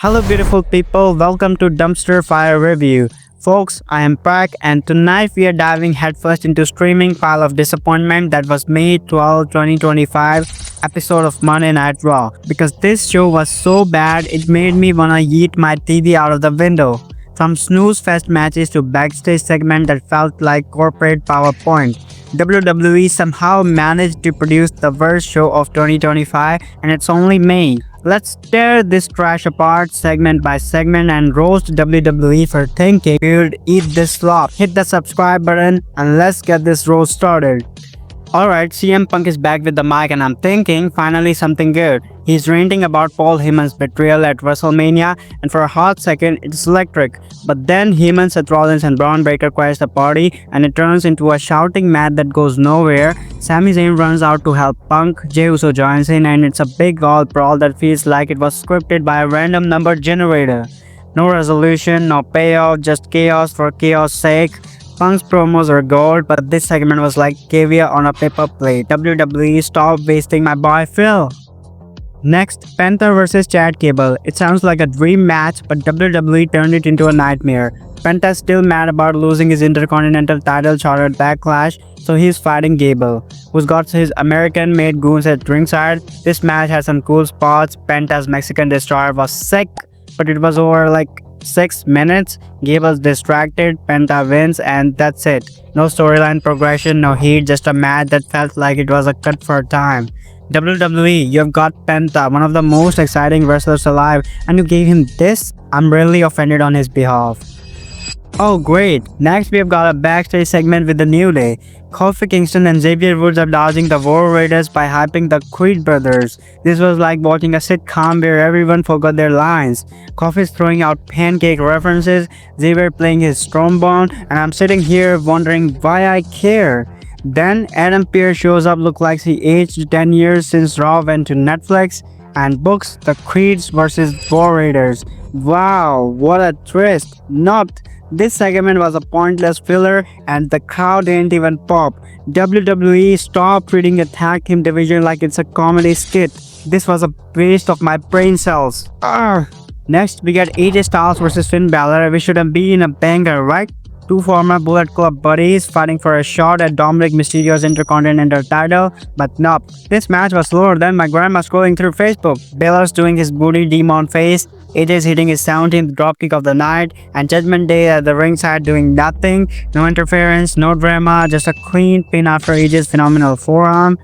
Hello beautiful people, welcome to Dumpster Fire Review. Folks, I am Prak and tonight we are diving headfirst into streaming pile of disappointment that was May 12, 2025 episode of Monday Night Raw. Because this show was so bad, it made me wanna yeet my TV out of the window. From snooze fest matches to backstage segment that felt like corporate PowerPoint. WWE somehow managed to produce the worst show of 2025 and it's only May. Let's tear this trash apart segment by segment and roast WWE for thinking we would eat this slop. Hit the subscribe button and let's get this roast started. Alright, CM Punk is back with the mic and I'm thinking finally something good. He's ranting about Paul Heyman's betrayal at WrestleMania and for a hot second it's electric. But then Heyman, Seth Rollins and Braun Breaker quiets the party and it turns into a shouting match that goes nowhere. Sami Zayn runs out to help Punk, Jey Uso joins in and it's a big all brawl that feels like it was scripted by a random number generator. No resolution, no payoff, just chaos for chaos sake. Punk's promos are gold, but this segment was like caviar on a paper plate. WWE, stop wasting my boy Phil. Next, Penta vs Chad Gable. It sounds like a dream match, but WWE turned it into a nightmare. Penta's still mad about losing his Intercontinental title shot at Backlash, so he's fighting Gable, who's got his American-made goons at ringside. This match had some cool spots. Penta's Mexican Destroyer was sick, but it was over like 6 minutes. Gable's distracted, Penta wins, and that's it. No storyline progression, no heat, just a match that felt like it was a cut for time. WWE, you've got Penta, one of the most exciting wrestlers alive, and you gave him this? I'm really offended on his behalf. Oh great, next we've got a backstage segment with the New Day. Kofi Kingston and Xavier Woods are dodging the War Raiders by hyping the Creed brothers. This was like watching a sitcom where everyone forgot their lines. Kofi's throwing out pancake references, Xavier playing his trombone, and I'm sitting here wondering why I care. Then Adam Pearce shows up, look like he aged 10 years since Raw went to Netflix, and books the Creeds vs War Raiders. Wow, what a twist. Not. This segment was a pointless filler and the crowd didn't even pop. WWE, stop treating the tag team division like it's a comedy skit. This was a waste of my brain cells. Arrgh. Next, we get AJ Styles vs Finn Balor. We shouldn't be in a banger, right? Two former Bullet Club buddies fighting for a shot at Dominic Mysterio's Intercontinental title, but nope. This match was slower than my grandma scrolling through Facebook. Balor's doing his booty demon face, AJ's hitting his 17th dropkick of the night, and Judgment Day at the ringside doing nothing. No interference, no drama, just a clean pin after AJ's phenomenal forearm.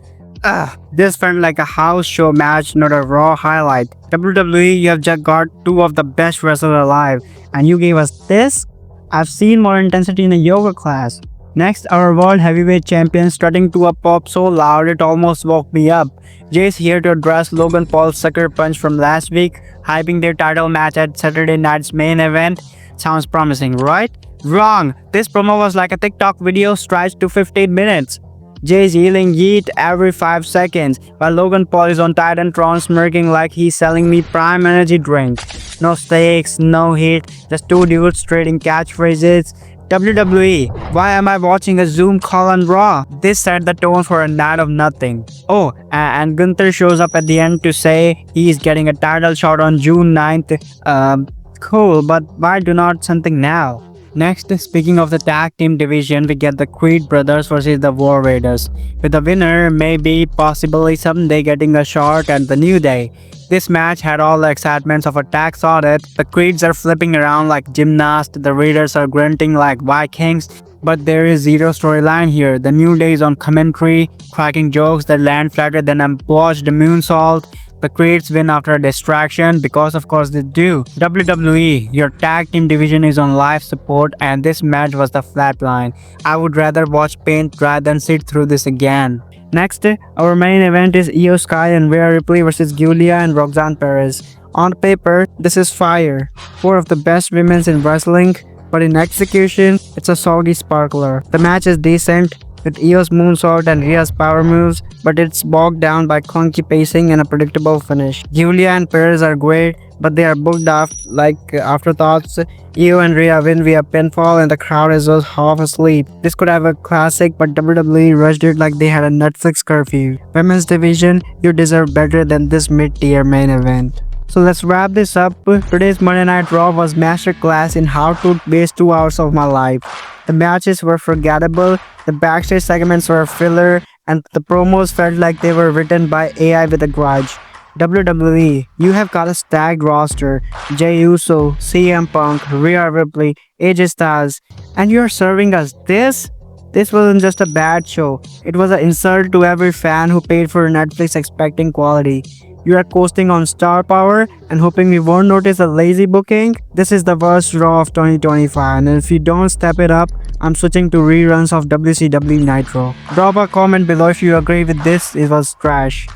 This felt like a house show match, not a Raw highlight. WWE, you have just got two of the best wrestlers alive, and you gave us this? I've seen more intensity in a yoga class. Next, our World Heavyweight Champion strutting to a pop so loud it almost woke me up. Jay's here to address Logan Paul's sucker punch from last week, hyping their title match at Saturday night's main event. Sounds promising, right? Wrong! This promo was like a TikTok video stretched to 15 minutes. Jay's yelling yeet every 5 seconds, while Logan Paul is on Titantron smirking like he's selling me prime energy drink. No stakes, no heat, just two dudes trading catchphrases. WWE, why am I watching a Zoom call on Raw? This set the tone for a night of nothing. Oh, and Gunther shows up at the end to say he's getting a title shot on June 9th. Cool, but why do not something now? Next, speaking of the tag team division, we get the Creed brothers versus the War Raiders, with the winner maybe possibly someday getting a shot at the New Day. This match had all the excitements of a tax audit. The Creeds are flipping around like gymnasts, the Raiders are grunting like Vikings, but there is zero storyline here. The New Day is on commentary, cracking jokes that land flatter than a botched moonsault. The Creeds win after a distraction because of course they do. WWE, your tag team division is on life support and this match was the flatline. I would rather watch paint rather than sit through this again. Next, our main event is Io Sky and Rhea Ripley vs Giulia and Roxanne Perez. On paper, this is fire. Four of the best women in wrestling, but in execution, it's a soggy sparkler. The match is decent, with Io's moonsault and Rhea's power moves, but it's bogged down by clunky pacing and a predictable finish. Giulia and Perez are great, but they are booked off like afterthoughts. Io and Rhea win via pinfall and the crowd is just half asleep. This could have a classic, but WWE rushed it like they had a Netflix curfew. Women's division, you deserve better than this mid-tier main event. So let's wrap this up. Today's Monday Night Raw was masterclass in how to waste 2 hours of my life. The matches were forgettable, the backstage segments were filler, and the promos felt like they were written by AI with a grudge. WWE, you have got a stacked roster. Jey Uso, CM Punk, Rhea Ripley, AJ Styles, and you're serving us this? This wasn't just a bad show. It was an insult to every fan who paid for Netflix expecting quality. You are coasting on star power and hoping we won't notice a lazy booking? This is the worst Raw of 2025, and if you don't step it up, I'm switching to reruns of WCW Nitro. Drop a comment below if you agree with this, it was trash.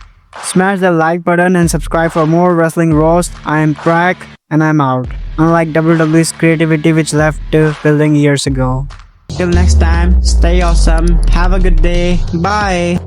Smash the like button and subscribe for more wrestling roast. I am Prak and I'm out. Unlike WWE's creativity which left the building years ago. Till next time, stay awesome, have a good day, bye!